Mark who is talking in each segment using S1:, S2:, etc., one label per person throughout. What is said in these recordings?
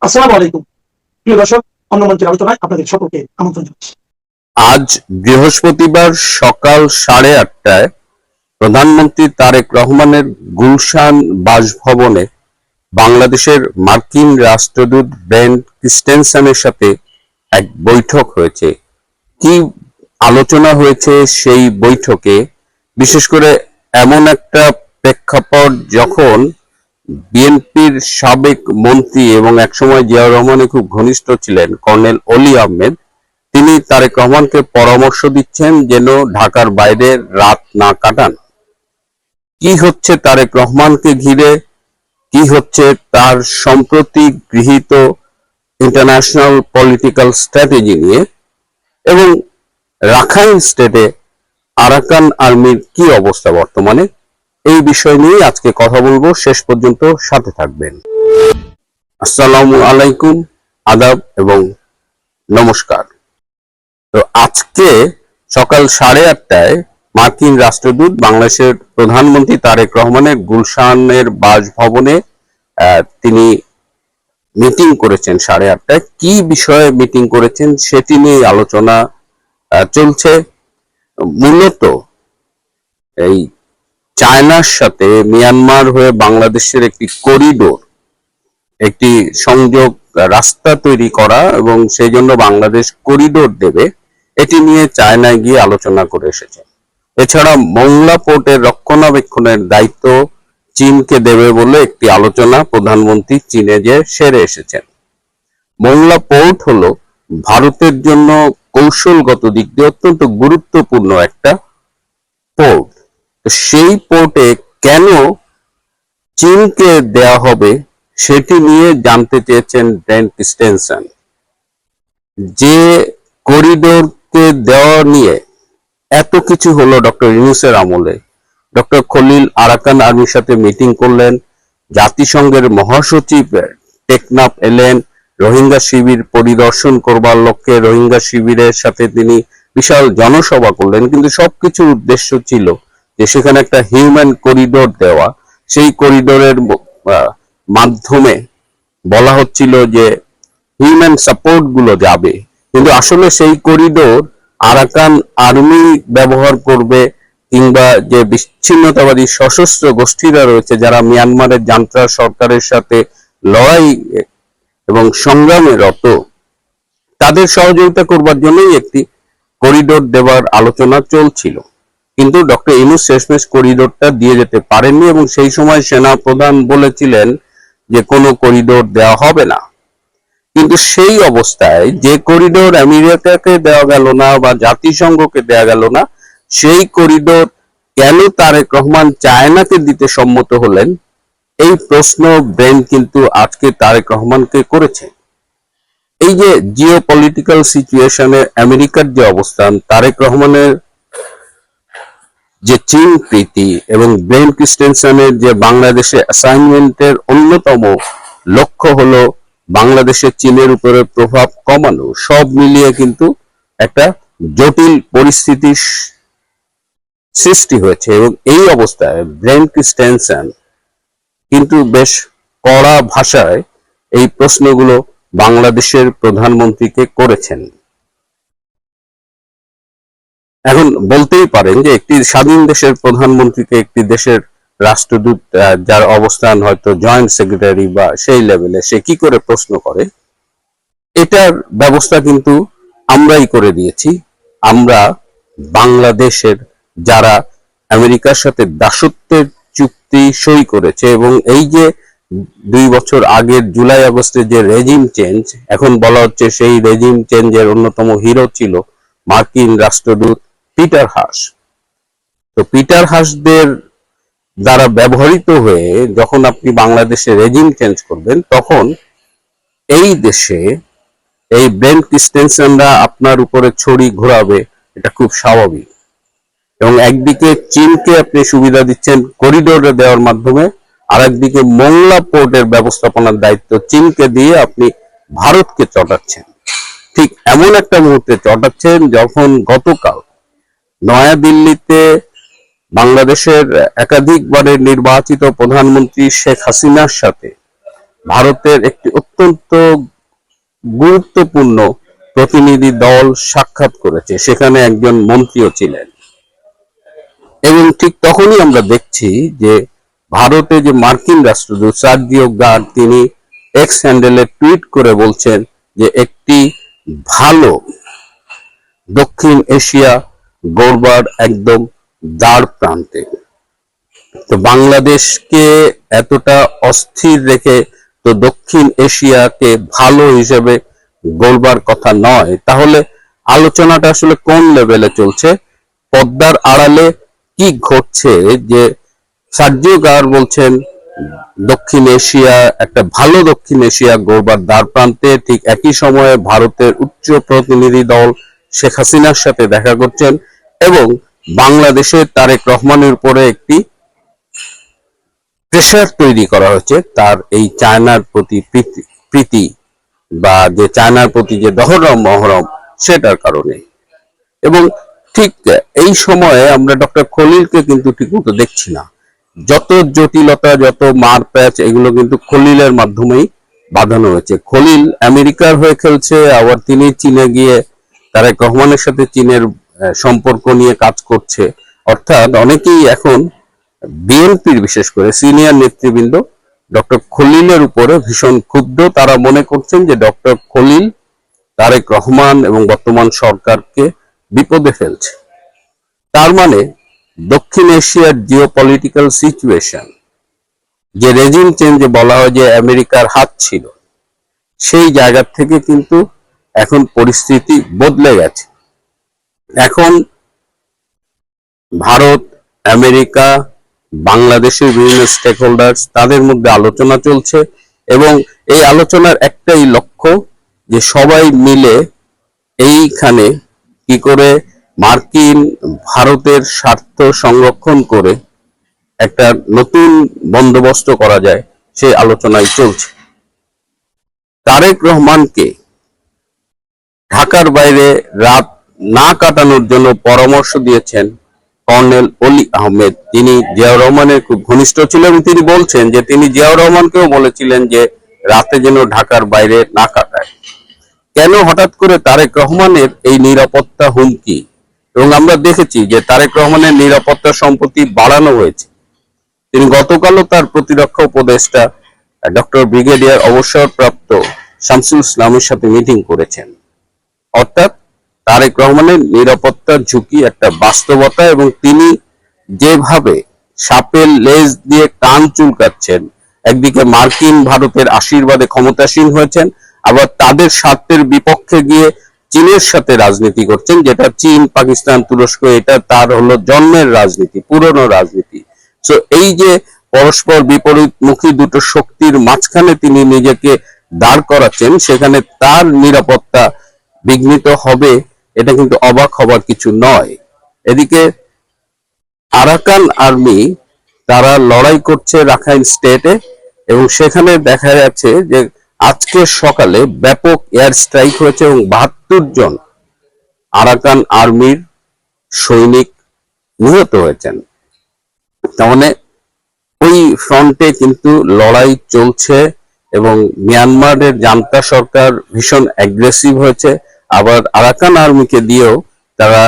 S1: আসসালামু আলাইকুম। প্রিয় দর্শক, অন্য মঞ্চের আলোচনায় আপনাদের সকলকে আমন্ত্রণ জানাচ্ছি।
S2: আজ বৃহস্পতিবার সকাল 8:30টায় প্রধানমন্ত্রী তারেক রহমানের গুলশান বাসভবনে বাংলাদেশের মার্কিন রাষ্ট্রদূত ব্রেন্ট ক্রিস্টেনসেনের সাথে এক বৈঠক হয়েছে। কি আলোচনা হয়েছে সেই বৈঠকে, বিশেষ করে এমন একটা প্রেক্ষাপট যখন বিএনপির সাবেক মন্ত্রী এবং একসময় জিয়াউর রহমানের খুব ঘনিষ্ঠ ছিলেন কর্নেল অলি আহমেদ, তিনি তারেক রহমানকে পরামর্শ দিচ্ছেন যেন ঢাকার বাইরে রাত না কাটান। কি হচ্ছে তারেক রহমানকে ঘিরে, কি হচ্ছে তার সম্প্রতি গৃহীত ইন্টারন্যাশনাল পলিটিক্যাল স্ট্র্যাটেজি নিয়ে, এবং রাখাইন স্টেটে আরাকান আর্মির কি অবস্থা বর্তমানে, এই বিষয় নিয়ে আজকে কথা বলবো। শেষ পর্যন্ত সাথে থাকবেন। আসসালামু আলাইকুম, আদাব এবং নমস্কার। তো আজকে সকাল 8:30টায় মার্কিন রাষ্ট্রদূত বাংলাদেশের প্রধানমন্ত্রী তারেক রহমানের গুলশানের বাসভবনে তিনি মিটিং করেছেন 8:30টায়। কি বিষয়ে মিটিং করেছেন সেটি নিয়ে আলোচনা চলছে। মূলত এই চায়নার সাথে মিয়ানমার হয়ে বাংলাদেশের একটি করিডোর, একটি সংযোগ রাস্তা তৈরি করা এবং সেই জন্য বাংলাদেশ করিডোর দেবে, এটি নিয়ে চায়নায় গিয়ে আলোচনা করে এসেছে। এছাড়া মোংলা পোর্টের রক্ষণাবেক্ষণের দায়িত্ব চীনকে দেবে বলে একটি আলোচনা প্রধানমন্ত্রী চীনে যে সেরে এসেছেন। মোংলা পোর্ট হলো ভারতের জন্য কৌশলগত দিক দিয়ে অত্যন্ত গুরুত্বপূর্ণ একটা পোর্ট। সেই পোর্টে কেন চীনকে দেয়া হবে সেটি নিয়ে জানতে চেয়েছেন ব্রেন্ট ক্রিস্টেনসেন। যে করিডোরকে দেওয়া নিয়ে এত কিছু হলো ডক্টর ইউনূসের আমলে, ডক্টর খলিল আরাকান আর্মির সাথে মিটিং করলেন, জাতিসংঘের মহাসচিব টেকনাফ এলেন, রোহিঙ্গা শিবির পরিদর্শন করবার লক্ষ্যে রোহিঙ্গা শিবিরের সাথে তিনি বিশাল জনসভা করলেন, কিন্তু সবকিছুর উদ্দেশ্য ছিল যে সেখানে একটা হিউম্যান করিডোর দেওয়া। সেই করিডোরের মাধ্যমে বলা হচ্ছিল যে হিউম্যান সাপোর্ট গুলো যাবে, কিন্তু আসলে সেই করিডোর আরাকান আর্মি ব্যবহার করবে, কিংবা যে বিচ্ছিন্নতাবাদী সশস্ত্র গোষ্ঠীরা রয়েছে যারা মিয়ানমারের জান্ত্রা সরকারের সাথে লড়াই এবং সংগ্রামে রত, তাদের সহযোগিতা করবার জন্যই একটি করিডোর দেওয়ার আলোচনা চলছিল। কিন্তু ডক্টর ইউনূস শেষমেশ করিডোরটা দিয়ে যেতে পারেননি এবং সেই সময় সেনা প্রধান বলেছিলেন যে কোনো করিডোর দেওয়া হবে না। কিন্তু সেই অবস্থায় যে করিডোর আমেরিকাকে দেওয়া গেল না বা জাতিসংঘকে দেওয়া গেল না, সেই করিডোর কেন তারেক রহমান চায়নাকে দিতে সম্মত হলেন, এই প্রশ্ন ব্রেন কিন্তু আজকে তারেক রহমানকে করেছে। এই যে জিও পলিটিক্যাল সিচুয়েশনে আমেরিকার যে অবস্থান, তারেক রহমানের যে চীন প্রীতি এবং ব্রেন ক্রিস্টেনসেনের যে বাংলাদেশে অ্যাসাইনমেন্টের অন্যতম লক্ষ্য হলো বাংলাদেশের চীনের উপরে প্রভাব কমানো, সব মিলিয়ে কিন্তু একটা জটিল পরিস্থিতির সৃষ্টি হয়েছে। এবং এই অবস্থায় ব্রেন ক্রিস্টেনসেন কিন্তু বেশ কড়া ভাষায় এই প্রশ্নগুলো বাংলাদেশের প্রধানমন্ত্রীকে করেছেন। এখন বলতেই পারেন যে একটি স্বাধীন দেশের প্রধানমন্ত্রীকে একটি দেশের রাষ্ট্রদূত, যার অবস্থান হয়তো জয়েন্ট সেক্রেটারি বা সেই লেভেলে, সে কি করে প্রশ্ন করে, এটার ব্যবস্থা কিন্তু আমরাই করে দিয়েছি। আমরা বাংলাদেশের যারা আমেরিকার সাথে দাসত্বের চুক্তি সই করেছে, এবং এই যে 2 বছর আগের জুলাই আগস্টে যে রেজিম চেঞ্জ, এখন বলা হচ্ছে সেই রেজিম চেঞ্জের অন্যতম হিরো ছিল মার্কিন রাষ্ট্রদূত পিটার হাস। তো পিটার হাসদের দ্বারা ব্যবহৃত হয়ে যখন আপনি বাংলাদেশে রেজিম চেঞ্জ করবেন, তখন এই দেশে এই ব্রেন্ট ক্রিস্টেনসেনরা আপনার উপরে ছড়ি ঘোরাবে, এটা খুব স্বাভাবিক। এবং একদিকে চীনকে আপনি সুবিধা দিচ্ছেন করিডোরে দেওয়ার মাধ্যমে, আর একদিকে মোংলা পোর্টের ব্যবস্থাপনার দায়িত্ব চীনকে দিয়ে আপনি ভারতকে চটাচ্ছেন। ঠিক এমন একটা মুহূর্তে চটাচ্ছেন যখন গতকাল নয়াদিল্লিতে বাংলাদেশের একাধিকবারের নির্বাচিত প্রধানমন্ত্রী শেখ হাসিনার সাথে ভারতের একটি অত্যন্ত গুরুত্বপূর্ণ প্রতিনিধি দল সাক্ষাৎ করেছে, সেখানে একজন মন্ত্রীও ছিলেন। এবং ঠিক তখনই আমরা দেখছি যে ভারতে যে মার্কিন রাষ্ট্রদূত সার্জিও গার্ড, তিনি এক্স হ্যান্ডেলে টুইট করে বলছেন যে একটি ভালো দক্ষিণ এশিয়া গড়বার একদম দ্বার প্রান্তে। তো বাংলাদেশকে এতটা অস্থির রেখে তো দক্ষিণ এশিয়াকে ভালো হিসেবে গড়বার কথা নয়। তাহলে আলোচনাটা আসলে কোন লেভেলে চলছে, পর্দার আড়ালে কি ঘটছে? যে সার্জিও গার বলছেন দক্ষিণ এশিয়া, একটা ভালো দক্ষিণ এশিয়া গড়বার দ্বার প্রান্তে, ঠিক একই সময়ে ভারতের উচ্চ প্রতিনিধি দল শেখ হাসিনার সাথে দেখা করছেন এবং বাংলাদেশের তারেক রহমানের উপরে একটি প্রেশার তৈরি করা হচ্ছে তার এই চায়নার প্রতি প্রীতি বা যে চায়নার প্রতি যে দহরম মহরম সেটার কারণে। এবং ঠিক এই সময়ে আমরা ডক্টর খলিলকে কিন্তু ঠিকমতো দেখছি না। যত জটিলতা, যত মারপ্যাচ, এগুলো কিন্তু খলিলের মাধ্যমেই বাঁধানো হয়েছে। খলিল আমেরিকার হয়ে খেলছে, আবার তিনি চীনে গিয়ে তারেক রহমানের সাথে চীনের সম্পর্ক নিয়ে কাজ করছে। অর্থাৎ অনেকেই এখন বিএনপির বিশেষ করে সিনিয়র নেতৃবৃন্দ ডক্টর খলিলের উপরে ভীষণ ক্ষুব্ধ। তারা মনে করছেন যে ডক্টর খলিল তারেক রহমান এবং বর্তমান সরকারকে বিপদে ফেলছে। তার মানে দক্ষিণ এশিয়ার জিওপলিটিক্যাল সিচুয়েশন, যে রেজিম চেঞ্জে বলা হয় যে আমেরিকার হাত ছিল, সেই জায়গা থেকে কিন্তু এখন পরিস্থিতি বদলে গেছে। এখন ভারত, আমেরিকা, বাংলাদেশের বিভিন্ন স্টেক হোল্ডার্স, তাদের মধ্যে আলোচনা চলছে এবং এই আলোচনার একটাই লক্ষ্য যে সবাই মিলে এইখানে কি করে মার্কিন ভারতের স্বার্থ সংরক্ষণ করে একটা নতুন বন্দোবস্ত করা যায়, সেই আলোচনায় চলছে। তারেক রহমানকে ঢাকার বাইরে রাত না কাটানোর জন্য পরামর্শ দিয়েছেন কর্নেল অলি আহমেদ, যিনি জিয়াউর রহমানের খুব ঘনিষ্ঠ ছিলেন। তিনি বলছেন যে তিনি জিয়াউর রহমানকেও বলেছিলেন যে রাতে যেন ঢাকার বাইরে না কাটায়। কেন হঠাৎ করে তারেক রহমানের এই নিরাপত্তা হুমকি? এবং আমরা দেখেছি যে তারেক রহমানের নিরাপত্তা সম্পত্তি বাড়ানো হয়েছে। তিনি গতকালও তার প্রতিরক্ষা উপদেষ্টা ডক্টর ব্রিগেডিয়ার অবসরপ্রাপ্ত শামসুল ইসলামের সাথে মিটিং করেছেন। অর্থাৎ তারেক রহমানের নিরাপত্তার ঝুঁকি একটা বাস্তবতা এবং তিনি যেভাবে সাপের লেজ দিয়ে কান চুলকাচ্ছেন, একদিকে মার্কিন ভারতের আশীর্বাদে ক্ষমতাসীন হয়েছেন, আবার তাদের স্বার্থের বিপক্ষে গিয়ে চীনের সাথে রাজনীতি করছেন, যেটা চীন, পাকিস্তান, তুরস্ক, এটা তার হলো জন্মের রাজনীতি, পুরনো রাজনীতি। তো এই যে পরস্পর বিপরীতমুখী দুটো শক্তির মাঝখানে তিনি নিজেকে দাঁড় করাচ্ছেন, সেখানে তার নিরাপত্তা বিঘ্নিত হবে, এটা কিন্তু অবাক হবার কিছু নয়। এদিকে আরাকান আর্মি তারা লড়াই করছে রাখাইন স্টেটে এবং সেখানে দেখা যাচ্ছে যে আজকে সকালে ব্যাপক এয়ার স্ট্রাইক হয়েছে এবং ৭২ জন আরাকান আর্মির সৈনিক নিহত হয়েছেন। তার মানে ওই ফ্রন্টে কিন্তু লড়াই চলছে এবং মিয়ানমারের জান্তা সরকার ভীষণ অ্যাগ্রেসিভ হয়েছে। আবার আরাকান আর্মিকে দিয়েও তারা,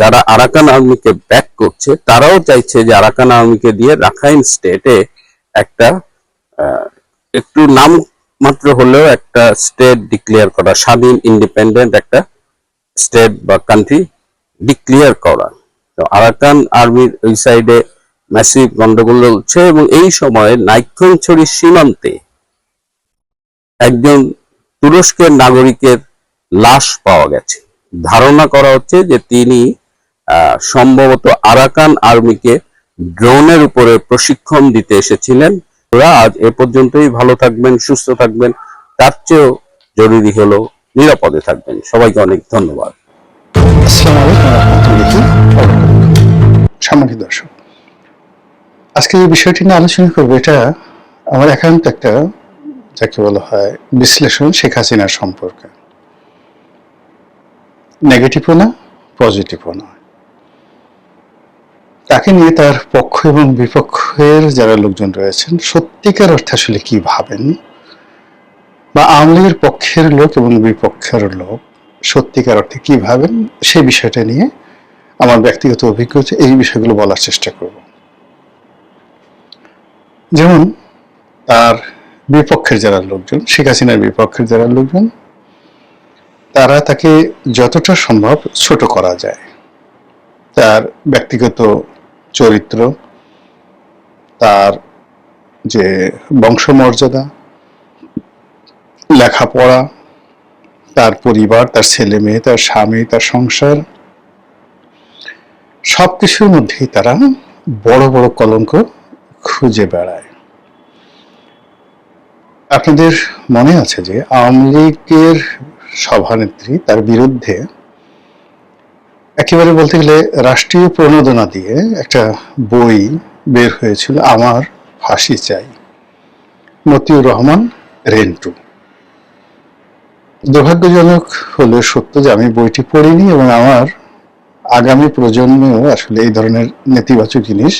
S2: যারা আরাকান আর্মিকে ব্যাক করছে, তারাও চাইছে যে আরাকান আর্মিকে দিয়ে রাখাইন স্টেটে একটা একটু নাম মাত্র হলেও একটা স্টেট ডিক্লেয়ার করা, স্বাধীন ইন্ডিপেন্ডেন্ট একটা স্টেট বা কান্ট্রি ডিক্লেয়ার করা। তো আরাকান আর্মির ওই সাইডে ম্যাসিভ গন্ডগোল চলছে এবং এই সময়ে নাইক্ষণছড়ি সীমান্তে একজন তুরস্কের নাগরিকের লাশ পাওয়া গেছে। ধারণা করা হচ্ছে যে তিনি সম্ভবত আরাকান আর্মিকে ড্রোনের উপরে প্রশিক্ষণ দিতে এসেছিলেন। ওরা আজ এ পর্যন্তই। ভালো থাকবেন, সুস্থ থাকবেন, তার চেয়েও জরুরি হলো নিরাপদে থাকবেন। সবাইকে অনেক ধন্যবাদ।
S3: আসসালামু আলাইকুম রহমতুল্লাহি সম্মানিত দর্শক, আজকে যে বিষয়টি নিয়ে আলোচনা করবো, এটা আমার একান্ত একটা, যাকে বলা হয় বিশ্লেষণ শেখ হাসিনার সম্পর্কে। নেগেটিভও না, পজিটিভও না। তাকে নিয়ে তার পক্ষ এবং বিপক্ষের যারা লোকজন রয়েছেন সত্যিকার অর্থে আসলে কি ভাবেন, বা আওয়ামী লীগের পক্ষের লোক এবং বিপক্ষের লোক সত্যিকার অর্থে কি ভাবেন সেই বিষয়টা নিয়ে আমার ব্যক্তিগত অভিজ্ঞতা এই বিষয়গুলো বলার চেষ্টা করব। যেমন তার বিপক্ষের যারা লোকজন, শেখ হাসিনার বিপক্ষের যারা লোকজন, তারা তাকে যতটা সম্ভব ছোট করা যায়, তার ব্যক্তিগত চরিত্র, তার যে বংশমর্যাদা, লেখাপড়া, তার পরিবার, তার ছেলে মেয়ে, তার স্বামী, তার সংসার, সবকিছুর মধ্যেই তারা বড় বড় কলঙ্ক খুঁজে বেড়ায়। আপনাদের মনে আছে যে আওয়ামী লীগের সভানেত্রী তার বিরুদ্ধে একেবারে বলতে গেলে রাষ্ট্রীয় প্রণোদনা দিয়ে একটা বই বের হয়েছিল, আমার ফাঁসি চাই, মতিউর রহমান রেন্টু। দুর্ভাগ্যজনক হলেও সত্য যে আমি বইটি পড়িনি এবং আমার আগামী প্রজন্মেও আসলে এই ধরনের নেতিবাচক জিনিস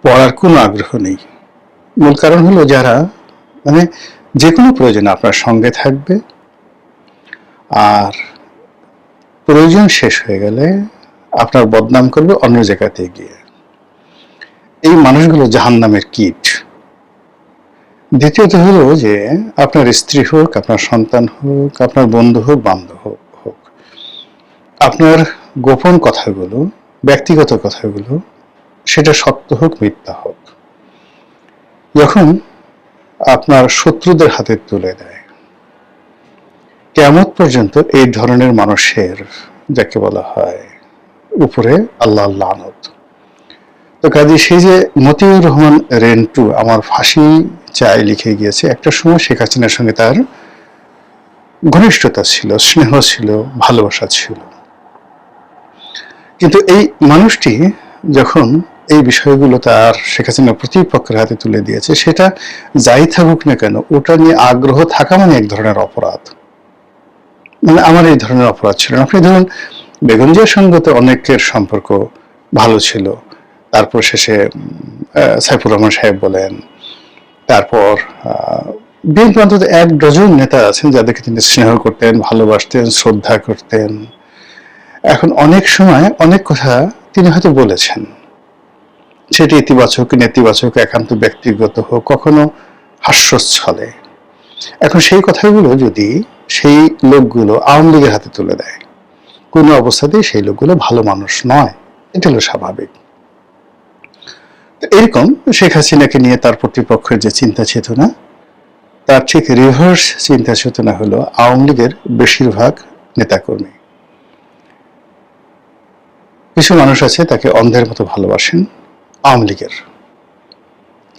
S3: পড়ার কোনো আগ্রহ নেই। মূল কারণ হলো যারা মানে যে কোনো প্রয়োজনে আপনার সঙ্গে থাকবে আর প্রয়োজন শেষ হয়ে গেলে আপনার বদনাম করবে অন্য জায়গাতে গিয়ে, এই মানুষগুলো জাহান্নামের কীট। দ্বিতীয়ত হলো যে আপনার স্ত্রী হোক, আপনার সন্তান হোক, আপনার বন্ধু হোক, বান্ধব হোক, আপনার গোপন কথাগুলো, ব্যক্তিগত কথাগুলো, সেটা সত্য হোক মিথ্যা হোক, যখন আপনার শত্রুদের হাতে তুলে দেয়, কিয়ামত পর্যন্ত এই ধরনের মানুষের, যাকে বলা হয়, উপরে আল্লাহ লানত। তো কাজে সেই যে মতিউর রহমান রেন্টু আমার ফাঁসি চাই লিখে গিয়েছে, একটা সময় শেখ হাসিনার সঙ্গে তার ঘনিষ্ঠতা ছিল, স্নেহ ছিল, ভালোবাসা ছিল। কিন্তু এই মানুষটি যখন এই বিষয়গুলো তার শেখ হাসিনার প্রতিপক্ষের হাতে তুলে দিয়েছে, সেটা যাই থাকুক না কেন ওটা নিয়ে আগ্রহ থাকা মানে এক ধরনের অপরাধ। মানে আমার এই ধরনের অপরাধ ছিল না। আপনি ধরুন বেগম জিয়ার সঙ্গে তো অনেকের সম্পর্ক ভালো ছিল, তারপর শেষে সাইফুর রহমান সাহেব বলেন, তারপর বিএনপি অন্তত 1 ডজন নেতা আছেন যাদেরকে তিনি স্নেহ করতেন, ভালোবাসতেন, শ্রদ্ধা করতেন। এখন অনেক সময় অনেক কথা তিনি হয়তো বলেছেন, সেটি ইতিবাচক নেতিবাচক, একান্ত ব্যক্তিগত হোক, কখনো হাস্যচ্ছলে। এখন সেই কথাগুলো যদি সেই লোকগুলো আওয়ামী লীগের হাতে তুলে দেয়, কোনো অবস্থাতেই সেই লোকগুলো ভালো মানুষ নয়, এটা হলো স্বাভাবিক। এরকম শেখ হাসিনাকে নিয়ে তার প্রতিপক্ষের যে চিন্তা চেতনা, তার ঠিক রিভার্স চিন্তা চেতনা হলো আওয়ামী লীগের বেশিরভাগ নেতাকর্মী। কিছু মানুষ আছে তাকে অন্ধের মতো ভালোবাসেন আওয়ামী লীগের,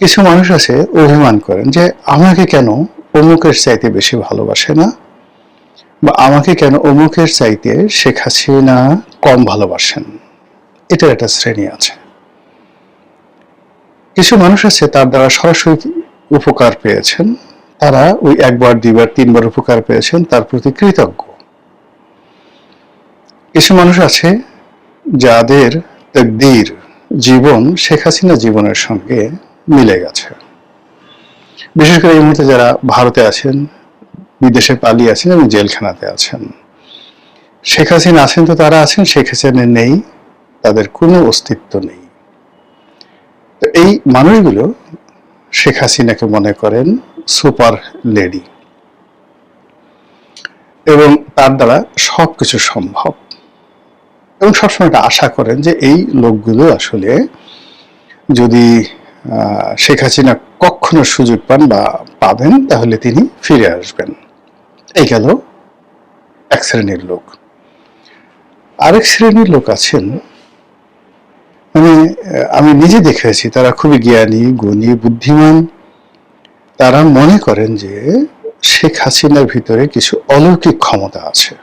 S3: কিছু মানুষ আছে অভিমান করেন যে আমাকে কেন অমুকের চাইতে বেশি ভালোবাসে না, বা আমাকে কেন অমুকের চাইতে শেখ হাসিনা কম ভালোবাসেন, এটার একটা শ্রেণী আছে। কিছু মানুষ আছে তার দ্বারা সরাসরি উপকার পেয়েছেন, তারা ওই 1 বার 2 বার 3 বার উপকার পেয়েছেন, তার প্রতি কৃতজ্ঞ। কিছু মানুষ আছে যাদের তাকদীর, জীবন শেখ হাসিনা জীবনের সঙ্গে মিলে গেছে। বিশেষ করে এই মুহূর্তে যারা ভারতে আছেন, বিদেশে পালিয়ে আছেন এবং জেলখানাতে আছেন, শেখ হাসিনা আছেন তো তারা আছেন, শেখ হাসিনা নেই, তাদের কোনো অস্তিত্ব নেই। তো এই মানুষগুলো শেখ হাসিনাকে মনে করেন সুপার লেডি এবং তার দ্বারা সবকিছু সম্ভব, এবং সবসময় একটা আশা করেন যে এই লোকগুলো আসলে যদি শেখ হাসিনা কখনো সুযোগ পান বা পাবেন তাহলে তিনি ফিরে আসবেন। এই গেল এক শ্রেণীর লোক। আরেক শ্রেণীর লোক আছেন, মানে আমি নিজে দেখেছি, তারা খুবই জ্ঞানী, গুণী, বুদ্ধিমান। তারা মনে করেন যে শেখ হাসিনার ভিতরে কিছু অলৌকিক ক্ষমতা আছে।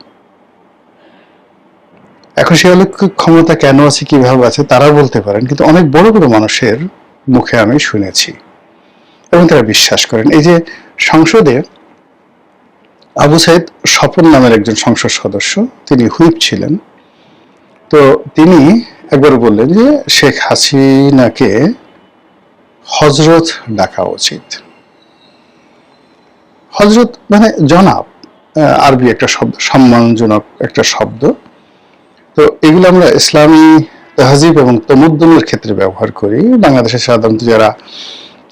S3: এখন সেই অলৌকিক ক্ষমতা কেন আছে, কিভাবে আছে, তারা বলতে পারেন, কিন্তু অনেক বড় বড় মানুষের মুখে আমি শুনেছি এবং তারা বিশ্বাস করেন। এই যে সংসদে আবু সাইদ স্বপন নামের একজন সংসদ সদস্য, তিনি হুইপ ছিলেন, তো তিনি একবার বললেন যে শেখ হাসিনাকে হজরত ডাকা উচিত। হজরত মানে জনাব, আরবি একটা শব্দ, সম্মানজনক একটা শব্দ। তো এগুলো আমরা ইসলামী তাহজিব এবং তমদ্দুনের ক্ষেত্রে ব্যবহার করি। বাংলাদেশে সাধারণত যারা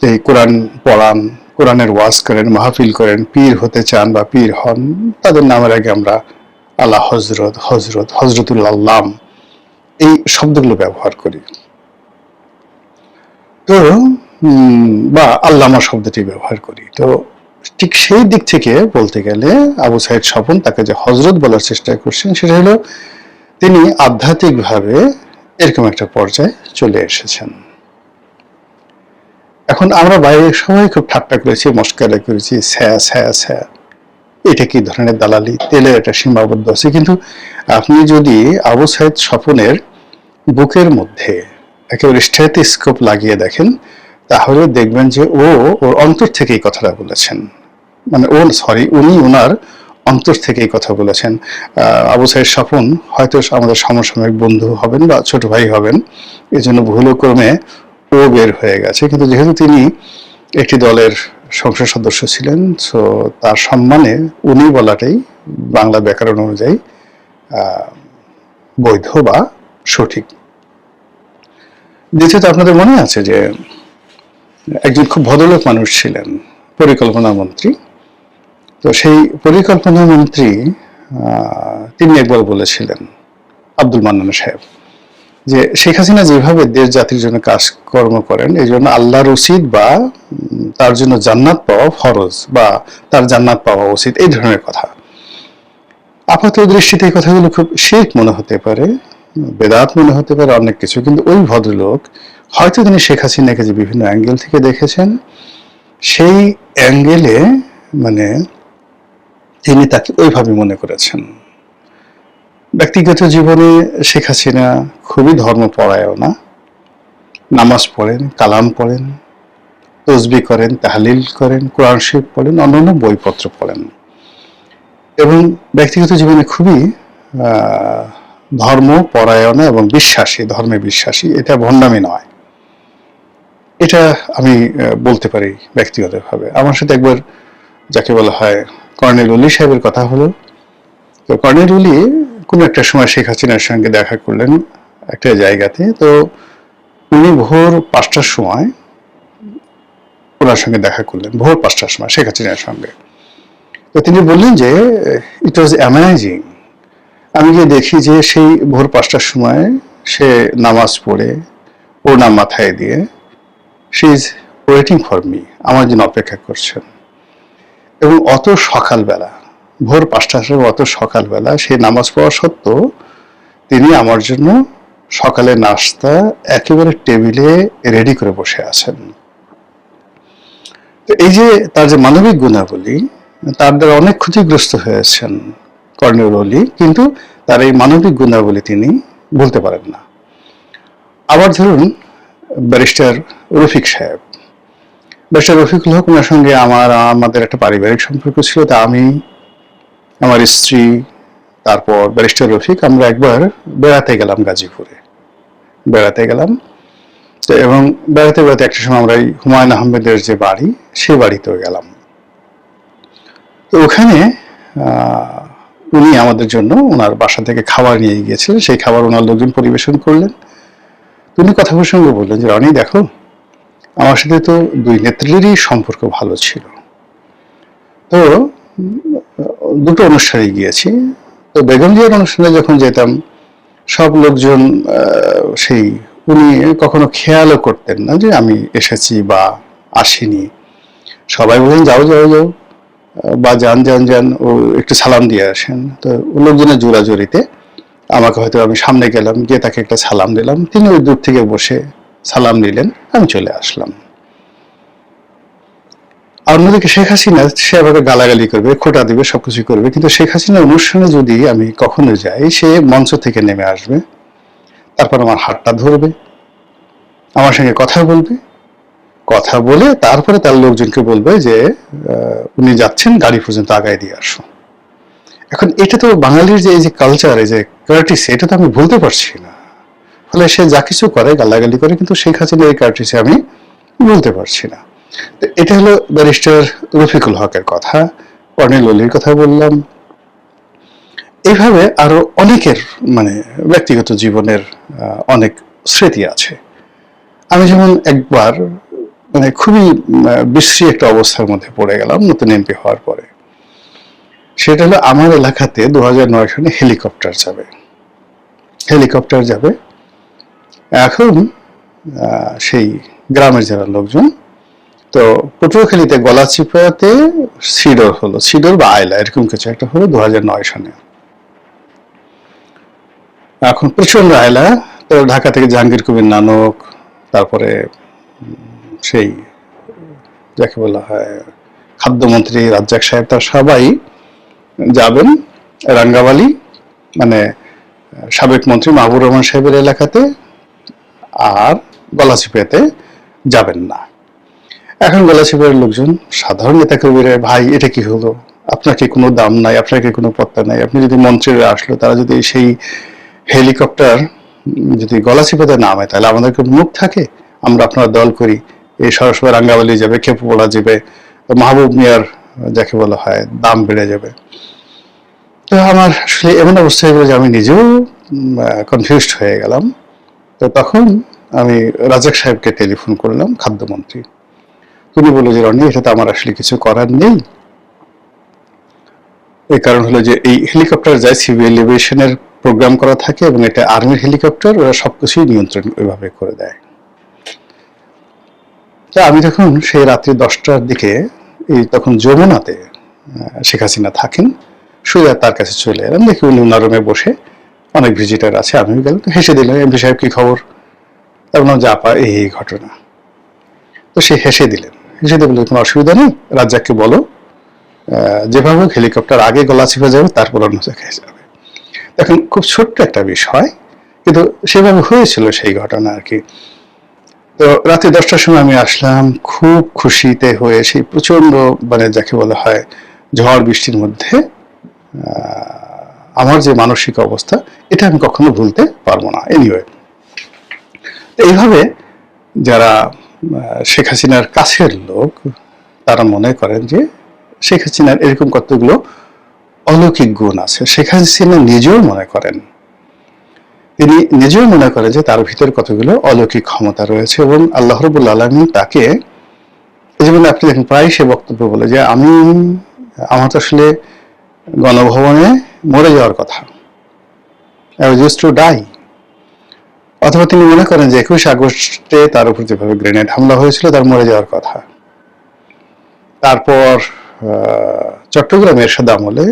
S3: এই কোরআন পড়ান, কোরআনের ওয়াজ করেন, মাহফিল করেন, পীর হতে চান বা পীর হন, তাদের নামের আগে আমরা আল্লাহ হজরত, হজরত, হজরতুল আল্লাম এই শব্দগুলো ব্যবহার করি। তো বা আল্লামা শব্দটি ব্যবহার করি। তো ঠিক সেই দিক থেকে বলতে গেলে আবু সাইদ স্বপন তাকে যে হজরত বলার চেষ্টা করছেন, সেটা হলো তিনি আধ্যাত্মিকভাবে এরকম একটা পর্যায়ে চলে এসেছেন। এখন আমরা বাইরে সবাই খুব ঠাট্টা করেছি, মস্কারা করেছি, স্যা স্যা স্যা, এটা কি ধরনের দালালি, তেলের একটা সীমাবদ্ধ আছে। কিন্তু আপনি যদি আবু সাইদ স্বপনের বুকের মধ্যে একেবারে স্টেথোস্কোপ লাগিয়ে দেখেন, তাহলে দেখবেন যে ওর অন্তর থেকে এই কথাটা বলেছেন। মানে উনি ওনার অন্তর থেকে এই কথা বলেছেন। আবু সাইদ স্বপন হয়তো আমাদের সমসাময়িক বন্ধু হবেন বা ছোট ভাই হবেন, এই জন্য ভুলক্রমে ও বের হয়ে গেছে। কিন্তু যেহেতু তিনি একটি দলের সংসদ সদস্য ছিলেন, সো তার সম্মানে উনি বলাটাই বাংলা ব্যাকরণ অনুযায়ী বৈধ বা সঠিক। দ্বিতীয়ত, আপনাদের মনে আছে যে একজন খুব ভদ্রলোক মানুষ ছিলেন, পরিকল্পনা মন্ত্রী। তো সেই পরিকল্পনা মন্ত্রী তিনি একবার বলেছিলেন, আব্দুল মান্নান সাহেব, যে শেখ হাসিনা যেভাবে দেশ জাতির জন্য কাজকর্ম করেন, এই জন্য আল্লাহর উচিত বা তার জন্য জান্নাত পাওয়া ফরজ বা তার জান্নাত পাওয়া উচিত, এই ধরনের কথা। আপাত দৃষ্টিতে এই কথাগুলো খুব শিরক মনে হতে পারে, বেদাত মনে হতে পারে, অনেক কিছু। কিন্তু ওই ভদ্রলোক হয়তো তিনি শেখ হাসিনাকে যে বিভিন্ন অ্যাঙ্গেল থেকে দেখেছেন, সেই অ্যাঙ্গেলে মানে তিনি তাকে ওইভাবে মনে করেছেন। ব্যক্তিগত জীবনে শেখ হাসিনা খুবই ধর্মপরায়ণা, নামাজ পড়েন, কালাম পড়েন, তসবি করেন, তাহলিল করেন, কোরআন শরীফ পড়েন, অন্যান্য বইপত্র পড়েন এবং ব্যক্তিগত জীবনে খুবই ধর্মপরায়ণা এবং বিশ্বাসী, ধর্মে বিশ্বাসী। এটা ভণ্ডামি নয়, এটা আমি বলতে পারি ব্যক্তিগতভাবে। আমার সাথে একবার যাকে বলা হয় কর্নেল অলি সাহেবের কথা হলো। তো কর্নেল অলি কোনো একটা সময় শেখ হাসিনার সঙ্গে দেখা করলেন একটা জায়গাতে। তো উনি ভোর 5টার সময় ওনার সঙ্গে দেখা করলেন, ভোর 5টার সময় শেখ হাসিনার সঙ্গে। তো তিনি বললেন যে ইট ওয়াজ অ্যামেজিং। আমি গিয়ে দেখি যে সেই ভোর 5টার সময় সে নামাজ পড়ে প্রণাম মাথায় দিয়ে she is waiting for me, আমার জন্য অপেক্ষা করছেন। এবং অত সকালবেলা, ভোর 5টার সময় অত সকালবেলা সে নামাজ পড়া সত্ত্বেও তিনি আমার জন্য সকালে নাস্তা একেবারে টেবিলে রেডি করে বসে আছেন। তো এই যে তার যে মানবিক গুণাবলী, তার দ্বারা অনেক ক্ষতিগ্রস্ত হয়েছেন কর্নেল অলি, কিন্তু তার এই মানবিক গুণাবলী তিনি বলতে পারেন না। আবার ধরুন ব্যারিস্টার রফিক সাহেব, ব্যারিস্টার রফিকুল হক, ওনার সঙ্গে আমাদের একটা পারিবারিক সম্পর্ক ছিল। তা আমি, আমার স্ত্রী, তারপর ব্যারিস্টার রফিক, আমরা একবার বেড়াতে গেলাম, গাজীপুরে বেড়াতে গেলাম। তো এবং বেড়াতে বেড়াতে একটা সময় আমরা হুমায়ুন আহমেদের যে বাড়ি, সেই বাড়িতেও গেলাম। তো ওখানে উনি আমাদের জন্য ওনার বাসা থেকে খাবার নিয়ে গিয়েছিলেন। সেই খাবার ওনার লোকজন পরিবেশন করলেন। উনি কথা প্রসঙ্গে বললেন যে রনি দেখো, আমার সাথে তো দুই নেত্রীরই সম্পর্ক ভালো ছিল। তো দুটো অনুষ্ঠানে গিয়েছি। তো বেগম জিয়ার অনুষ্ঠানে যখন যেতাম, সব লোকজন সেই উনি কখনো খেয়ালও করতেন না যে আমি এসেছি বা আসিনি। সবাই বলেন যাও যাও যাও বা যান যান যান, ও একটু সালাম দিয়ে আসেন। তো লোকজনের জোরাজোরিতে আমাকে হয়তো, আমি সামনে গেলাম, গিয়ে তাকে একটা সালাম দিলাম, তিনি ওই দূর থেকে বসে সালাম দিলেন, আমি চলে আসলাম। অন্যদিকে শেখ হাসিনা, সে আমাকে গালাগালি করবে, খোঁটা দিবে, সবকিছু করবে। কিন্তু শেখ হাসিনার অনুষ্ঠানে যদি আমি কখনো যাই, সে মঞ্চ থেকে নেমে আসবে, তারপর আমার হাতটা ধরবে, আমার সঙ্গে কথা বলবে, কথা বলে তারপরে তার লোকজনকে বলবে যে উনি যাচ্ছেন, গাড়ি পর্যন্ত আগায় দিয়ে আসো। এখন এটা তো বাঙালির যে এই যে কালচার, এই যে কার্টিসি, এটা তো আমি ভুলতে পারছি না। ফলে সে যা কিছু করে, গালাগালি করে, কিন্তু শেখ হাসিনার এই কার্টিসি আমি বলতে পারছি না। তো এটা হলো ব্যারিস্টার রফিকুল হকের কথা, কর্নেল অলির কথা বললাম। এইভাবে আরো অনেকের মানে ব্যক্তিগত জীবনের অনেক স্মৃতি আছে। আমি যেমন একবার মানে খুবই বিশ্রী একটা অবস্থার মধ্যে পড়ে গেলাম নতুন এমপি হওয়ার পরে। সেটা হলো আমার এলাকাতে 2009 সালে হেলিকপ্টার যাবে। এখন সেই গ্রামের যারা লোকজন, তো পটুয়াখালীতে গলাচিপাতে সিডর বা আইলা এরকম কিছু একটা হলো 2009 সালে। এখন প্রচন্ড আইলা, তো ঢাকা থেকে জাহাঙ্গীর কবির নানক, তারপরে সেই যাকে বলা হয় খাদ্যমন্ত্রী রাজ্জাক সাহেব, তার সবাই যাবেন রাঙ্গাবালি, মানে সাবেক মন্ত্রী মাহবুব রহমান সাহেবের এলাকাতে, আর গলাচিপাতে যাবেন না। এখন গলাচিপার লোকজন, সাধারণ নেতা কর্মীরা, ভাই এটা কি হলো, আপনার কি কোনো দাম নাই, আপনার কি কোনো পত্তা নাই, আপনি যদি মন্ত্রীরা আসলো তারা যদি সেই হেলিকপ্টার যদি গলাচিপাতে নামে তাহলে আমাদের কোনো মুখ থাকে? আমরা আপনার দল করি, এই সরাসরি রাঙ্গাবালি যাবে, খেপুপোলা যাবে, মাহবুব মিয়ার যাকে বলা হয় দাম বেড়ে যাবে। তো আমার আসলে এমন অবস্থা হয়ে গেল যে আমি নিজেও কনফিউজড হয়ে গেলাম। তো তখন আমি রাজাক সাহেবকে টেলিফোন করলাম, খাদ্যমন্ত্রী। তিনি বললো যে রনি, এটা তো আমার আসলে কিছু করার নেই। এই কারণ হলো যে এই হেলিকপ্টার যায় সিভিল এভিয়েশনের প্রোগ্রাম করা থাকে এবং এটা আর্মির হেলিকপ্টার, ওরা সবকিছুই নিয়ন্ত্রণ ওইভাবে করে দেয়। তা আমি তখন সেই রাত্রি 10টার দিকে তখন যমুনাতে শেখ হাসিনা থাকেন, সোজা তার কাছে চলে এলাম। দেখি উনি নরমে বসে, অনেক ভিজিটার আছে, আমি গেলাম, তো হেসে দিলাম, এমপি সাহেব কি খবর? তার মানে আপা এই ঘটনা। তো সে হেসে দিলেন, হেসে দিয়ে বললেন কোনো অসুবিধা নেই, রাজ্জাককে বলো যেভাবে হেলিকপ্টার আগে গলাচিপা যাবে তারপর অন্য জায়গায় যাবে। এখন খুব ছোট্ট একটা বিষয়, কিন্তু সেভাবে হয়েছিল সেই ঘটনা আর কি। তো রাতে 10টার সময় আমি আসলাম খুব খুশিতে হয়ে, সেই প্রচন্ড মানে যাকে বলা হয় ঝড় বৃষ্টির মধ্যে আমার যে মানসিক অবস্থা, এটা আমি কখনো ভুলতে পারবো না। এনিওয়ে, এইভাবে যারা শেখ হাসিনার কাছের লোক তারা মনে করেন যে শেখ হাসিনার এরকম কতগুলো অলৌকিক গুণ আছে। শেখ হাসিনা নিজেও মনে করেন, তিনি নিজেও মনে করেন যে তার ভিতরে কতগুলো অলৌকিক ক্ষমতা রয়েছে এবং আল্লাহ রাব্বুল আলামিন তাকে, যেমন আপনি দেখেন প্রায় সে বক্তব্য বলে যে আমার তো আসলে গণভবনে মরে যাওয়ার কথা, I was used to die। অথবা তিনি মনে করেন যে 21 আগস্টে তার উপর যেভাবে গ্রেনেড হামলা হয়েছিল তার মরে যাওয়ার কথা। তারপর চট্টগ্রাম এরশাদ আমলে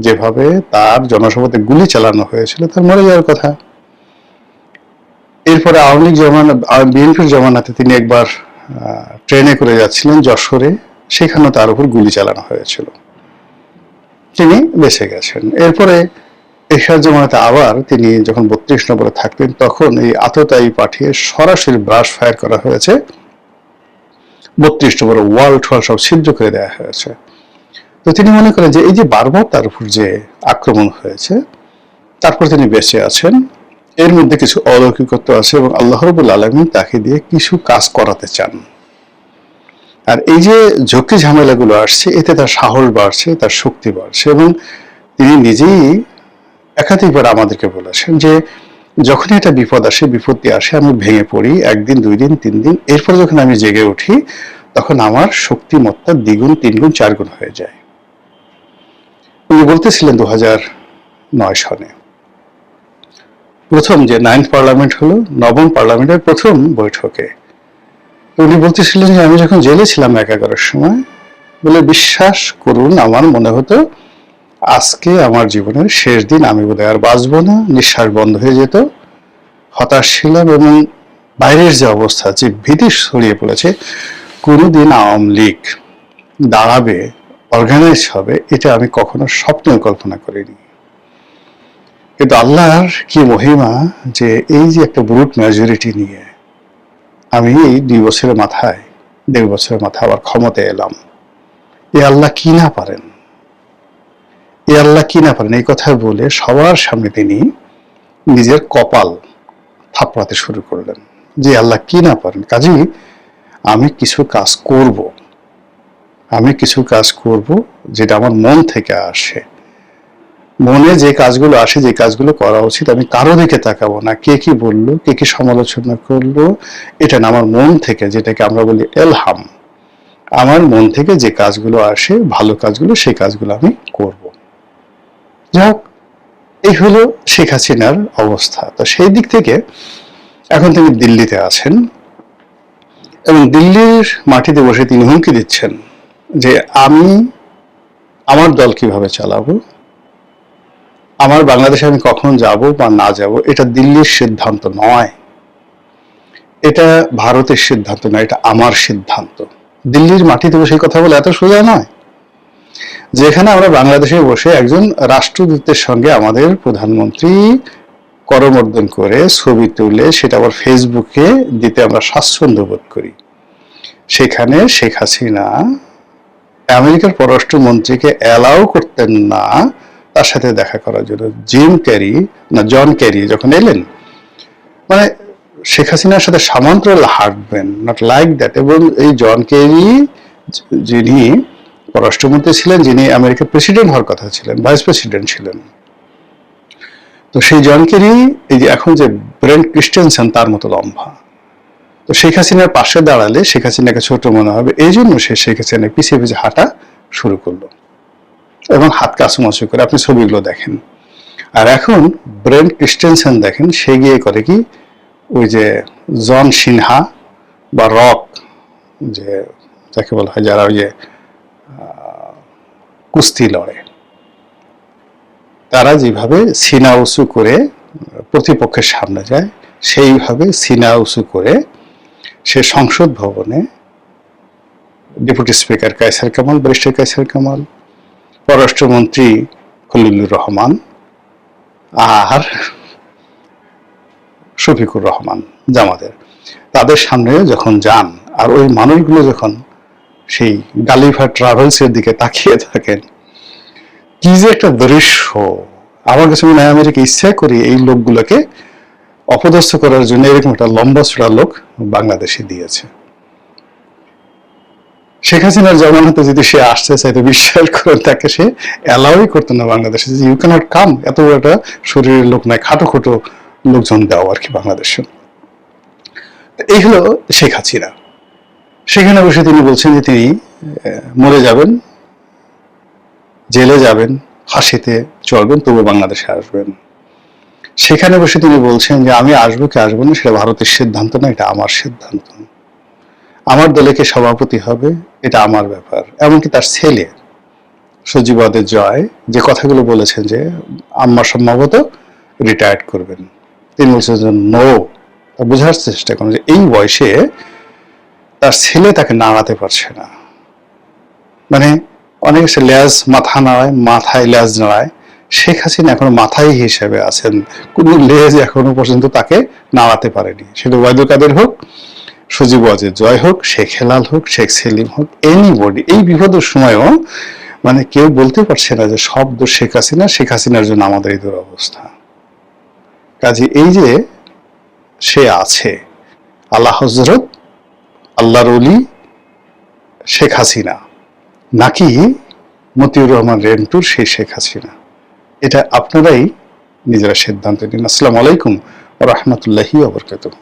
S3: যেভাবে তার জনসভাতে গুলি চালানো হয়েছিল তার মরে যাওয়ার কথা। এরপরে আওয়ামী লীগ বিএনপির জমানাতে তিনি একবার ট্রেনে করে যাচ্ছিলেন যশোরে, সেখানেও তার উপর গুলি চালানো হয়েছিল, তিনি বেঁচে গেছেন। এরপরে এরশাদ জমানাতে আবার তিনি যখন 32 নম্বরে থাকতেন তখন এই আততায়ী পাঠিয়ে সরাসরি ব্রাশ ফায়ার করা হয়েছে, 32 নম্বরে ওয়াল টোয়াল সব ছিদ্র করে দেওয়া হয়েছে। তো তিনি মনে করেন যে এই যে বারবার তার উপর যে আক্রমণ হয়েছে তারপর তিনি বেঁচে আছেন, এর মধ্যে কিছু অলৌকিকত্ব আছে এবং আল্লাহ রাব্বুল আলামিন তাকে দিয়ে কিছু কাজ করাতে চান। আর এই যে ঝক্কি ঝামেলাগুলো আসছে এতে তার সাহস বাড়ছে, তার শক্তি বাড়ছে এবং তিনি নিজেই একাধিকবার আমাদেরকে বলেছেন যে যখনই একটা বিপত্তি আসে আমি ভেঙে পড়ি, 1 দিন 2 দিন 3 দিন, এরপর যখন আমি জেগে উঠি তখন আমার শক্তিমত্তা 2 গুণ 3 গুণ 4 গুণ হয়ে যায়। উনি বলতেছিলেন 2009 সালে প্রথম যে 9th পার্লামেন্ট হলো, 9ম পার্লামেন্টের প্রথম বৈঠকে উনি বলতেছিলেন যে আমি যখন জেলে ছিলাম 11-এর সময়, বলে বিশ্বাস করুন আমার মনে হতো আজকে আমার জীবনের শেষ দিন, আমি বোধহয় আর বাঁচবো না, নিঃশ্বাস বন্ধ হয়ে যেত, হতাশ ছিলাম এবং বাইরের যে অবস্থা, যে ভীতি ছড়িয়ে পড়েছে, কোনোদিন আওয়ামী লীগ দাঁড়াবে, অর্গানাইজ হবে, এটা আমি কখনো স্বপ্নেও কল্পনা করিনি। কিন্তু আল্লাহর কি মহিমা যে এই যে একটা ব্রুট মেজরিটি নিয়ে আমি এই 2 বছরের মাথায় 1.5 বছরের মাথায় আবার ক্ষমতায় এলাম। এ আল্লাহ কি না পারেন, এ আল্লাহ কি না পারেন, এই কথা বলে সবার সামনে তিনি নিজের কপাল থাপড়াতে শুরু করলেন যে আল্লাহ কি না পারেন। কাজেই আমি কিছু কাজ করব যেটা আমার মন থেকে আসে, মনে যে কাজগুলো আসে, যে কাজগুলো করা উচিত, আমি কারো দিকে তাকাবো না, কে কি বললো, কে কি সমালোচনা করলো, এটা না, আমার মন থেকে, যেটাকে আমরা বলি এলহাম, আমার মন থেকে যে কাজগুলো আসে, ভালো কাজগুলো, সেই কাজগুলো আমি করব। যাক, এই হলো শেখ হাসিনার অবস্থা। তো সেই দিক থেকে এখন তিনি দিল্লিতে আছেন এবং দিল্লির মাটিতে বসে তিনি হুমকি দিচ্ছেন যে আমি আমার দল কিভাবে চালাবো, আমার বাংলাদেশে আমি কখন যাব বা না যাব, এটা দিল্লির সিদ্ধান্ত নয়, এটা ভারতের সিদ্ধান্ত নয়, এটা আমার সিদ্ধান্ত। দিল্লির মাটিতে বসে কথা বলে এত সোজা নয়। যেখানে আমরা বাংলাদেশে বসে একজন রাষ্ট্রদূতের সঙ্গে আমাদের প্রধানমন্ত্রী করমর্দন করে ছবি তুলে সেটা আবার ফেসবুকে দিতে আমরা স্বাচ্ছন্দ্য বোধ করি, সেখানে শেখ হাসিনা আমেরিকার পররাষ্ট্রমন্ত্রীকে অ্যালাউ করতেন না তার সাথে দেখা করার জন্য। জন ক্যারি যখন এলেন, মানে শেখ হাসিনার সাথে সমান্তরাল হাঁটবেন, নট লাইক দ্যাট। এবং এই জন ক্যারি যিনি পররাষ্ট্রমন্ত্রী ছিলেন, যিনি আমেরিকার প্রেসিডেন্ট হওয়ার কথা ছিলেন, ভাইস প্রেসিডেন্ট ছিলেন, তো সেই জন ক্যারি এই যে এখন যে ব্রেন্ট ক্রিস্টেনসেন তার মতো লম্বা। তো শেখ হাসিনার পাশে দাঁড়ালে শেখ হাসিনাকে ছোট মনে হবে, এই জন্য সে শেখ হাসিনা পিছিয়ে পিছিয়ে হাঁটা শুরু করলো এবং হাত কাছুমাছু করে, আপনি ছবিগুলো দেখেন। আর এখন ব্রেন্ট ক্রিস্টেনসেন দেখেন, সে গিয়ে করে কি, ওই যে জন সিনহা বা রক, যে যাকে বলা হয় যারা ওই যে কুস্তি লড়ে, তারা যেভাবে সিনা উঁচু করে প্রতিপক্ষের সামনে যায়, সেইভাবে সিনা উঁচু করে সে সংসদ ভবনে deputy speaker Kaiser Kamal, barrister Kaiser Kamal, পররাষ্ট্রমন্ত্রী খলিলুর রহমান আর শফিকুর রহমান জামাতের, তাদের সামনে যখন যান আর ওই মানুষগুলো যখন সেই গালিভার ট্রাভেলসের দিকে তাকিয়ে থাকেন, কি যে একটা দৃশ্য! আমার কাছে মনে হয় আমেরিকা ইচ্ছা করি এই লোকগুলোকে অপদস্থ করার জন্য এরকম একটা লম্বা চূড়া লোক বাংলাদেশে দিয়েছে। শেখ হাসিনার জমানাতে যদি সে আসতে চাইতো, বিশ্বাস করেন তাকে সে অ্যালাউই করতো না বাংলাদেশে, যে ইউ ক্যানট কাম, এত বড় একটা শরীরের লোক নয়, খাটো খোটো লোকজন দেওয়া আর কি বাংলাদেশে। এই হলো শেখ হাসিনা। সেখানে বসে তিনি বলছেন যে তিনি মরে যাবেন, জেলে যাবেন, ফাঁসিতে চলবেন, তবু বাংলাদেশে আসবেন। সেখানে বসে তিনি বলছেন যে আমি আসবো কি আসবো না সেটা ভারতের সিদ্ধান্ত না, এটা আমার সিদ্ধান্ত, আমার দলে কে সভাপতি হবে এটা আমার ব্যাপার। এমনকি তার ছেলে সজীবাদের জয় যে কথাগুলো বলেছেন যে আম্মা সম্ভবত রিটায়ার্ড করবেন, তিনি বলছেন যে নো। বোঝার চেষ্টা করুন যে এই বয়সে তার ছেলে তাকে নাড়াতে পারছে না, মানে অনেক লেজ মাথা নাড়ায়, মাথায় লেজ নাড়ায়, শেখ হাসিনা এখনো মাথায় হিসেবে আছেন, কোন লেজ এখনো পর্যন্ত তাকে নাড়াতে পারেনি। সেটা ওয়াহিদুল কাদের হোক, সজীব ওয়াজেদ জয় হোক, শেখ হেলাল হোক, শেখ সেলিম হোক, এনিবডি। এই বিপদের সময়ও মানে কেউ বলতে পারছে না যে সব দোষ শেখ হাসিনা, শেখ হাসিনার জন্য আমাদের এই দুরবস্থা। কাজে এই যে সে আছে, আল্লাহ হযরত, আল্লাহর ওলি শেখ হাসিনা নাকি মতিউর রহমান রেন্টুর সেই শেখ হাসিনা, এটা আপনারাই নিজেরা সিদ্ধান্ত নিন। আসসালামু আলাইকুম ওয়া রাহমাতুল্লাহি ওয়া বারাকাতুহু।